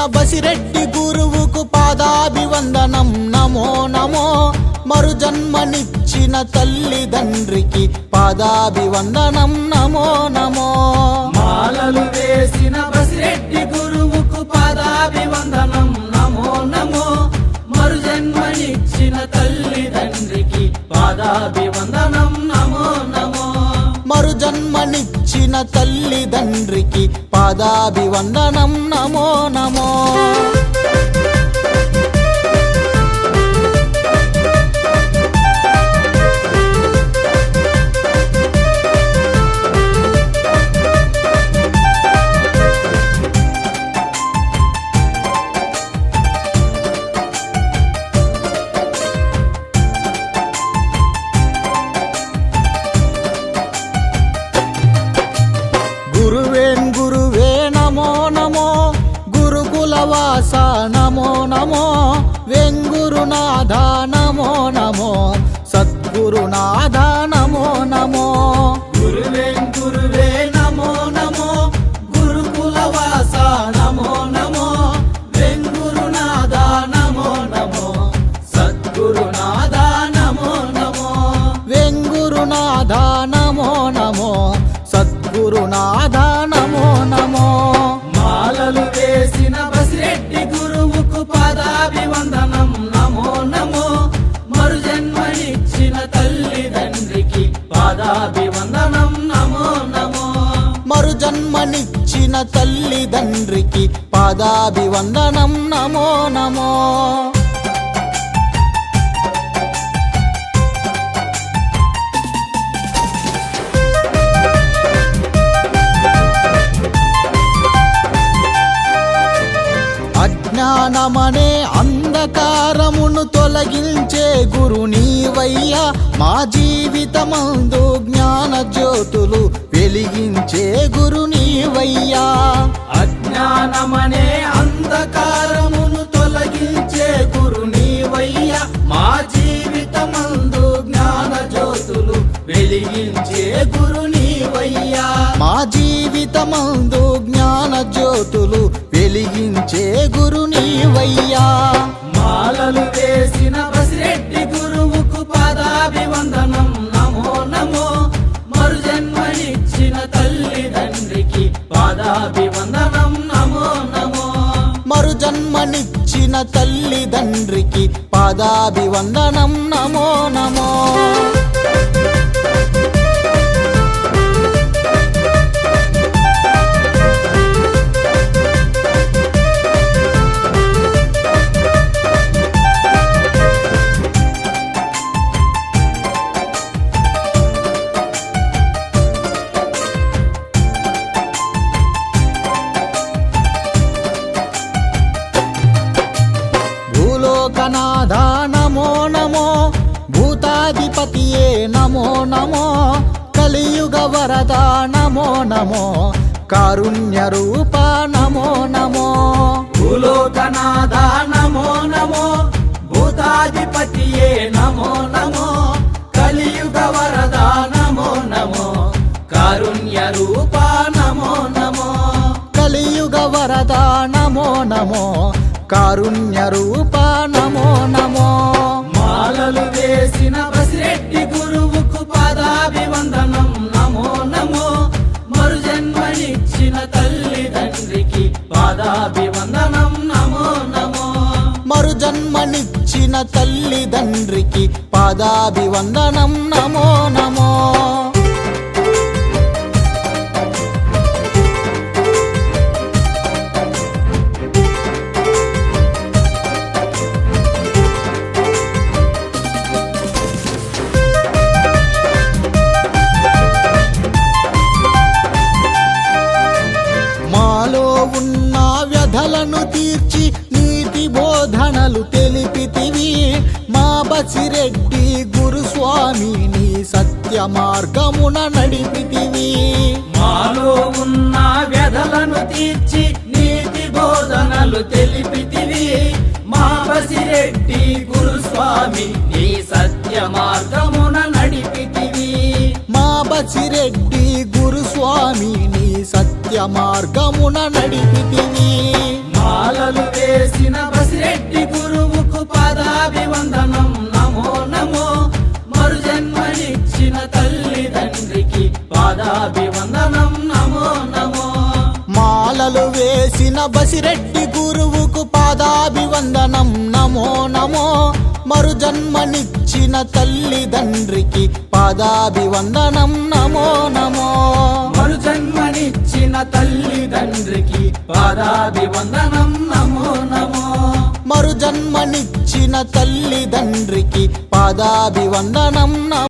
బసిరెడ్డి గురువుకు పాదాభివందనం నమో నమో. మరు జన్మనిచ్చిన తల్లిదండ్రికి పాదాభివందనం నమో నమో. మాలలు వేసిన బసిరెడ్డి గురువుకు పాదాభివందనం నమో నమో. మరు జన్మనిచ్చిన తల్లిదండ్రికి పాదాభివందనం నమో నమో. మరు జన్మనిచ్చిన తల్లిదండ్రికి పాదాభివందనం నమో నమో. గురువే నమో నమో. గురుకులవాస నమో నమో. వెంగురునాథ నమో నమో. సద్గురునాథ నమో నమో. గురువే నమో నమో. గురుకులవాస నమో నమో. వెంగురునాథ నమో నమో. సద్గురునాథ నమో నమో. వెంగురునాథ నమో నమో. సద్గురునాథ నమో నమో. మాలలు వేసిన బసిరెడ్డి గురువుకు పాదాభివందనం నమో నమో. మరు జన్మనిచ్చిన తల్లిదండ్రికి పాదాభివందనం నమో నమో. మరు జన్మనిచ్చిన తల్లిదండ్రికి పాదాభివందనం నమో నమో. అజ్ఞానమనే అంధకారమును తొలగించే గురు నీవయ్యా. మా జీవితమందు జ్ఞాన జ్యోతులు వెలిగించే గురు నీవయ్యా. అజ్ఞానమనే అంధకారమును తొలగించే గురు నీవయ్యా. మా జీవితమందు జ్ఞాన జ్యోతులు వెలిగించే గురు నీవయ్యా. మా జీవితమందు జ్ఞాన జ్యోతులు వెలిగించే గురు నీవయ్యా. మాలలు వేసిన బసిరెడ్డి గురువుకు పాదాభివందనం నమో నమో. మరు జన్మనిచ్చిన తల్లిదండ్రికి పాదాభివందనం నమో నమో. మరు జన్మనిచ్చిన తల్లిదండ్రికి పాదాభివందనం నమో నమో. భూలోకనాథ నమో నమో. భూతాధిపతియే నమో నమో. కలియుగ వరద నమో నమో. కారుణ్య రూప నమో నమో. భూలోకనాథ నమో నమో. భూతాధిపతియే నమో నమో. కలియుగ వరద నమో నమో. కారుణ్య రూప నమో నమో. కలియుగ వరద నమో నమో. కారుణ్య రూప నమో నమో. మాలలు వేసిన బసిరెడ్డి గురువుకు పాదాభివందనం నమో నమో. మరు జన్మనిచ్చిన తల్లిదండ్రికి పాదాభివందనం నమో నమో. మరు జన్మనిచ్చిన తల్లిదండ్రికి పాదాభివందనం నమో నమో. మాలో ఉన్న వ్యధలను తీర్చి నీతి బోధనలు తెలిపితివి. మా బసిరెడ్డి గురుస్వామి నీ సత్య మార్గమున నడిపితివి. మాలో ఉన్న వ్యధలను తీర్చి నీతి బోధనలు తెలిపితివి. మా బసిరెడ్డి గురుస్వామి నీ సత్య మార్గమున నడిపితివి. మా బసిరెడ్డి గురుస్వామి నీ సత్య మార్గమున నడిపితివి. మాలలు మాలలు వేసిన బసిరెడ్డి గురువుకు పాదాభివందనం నమో నమో. మరు జన్మనిచ్చిన తల్లిదండ్రికి పాదాభివందనం నమో నమో. మరు జన్మనిచ్చిన తల్లిదండ్రికి పాదాభివందనం నమో నమో. మరు జన్మనిచ్చిన తల్లిదండ్రికి పాదాభివందనం నమో.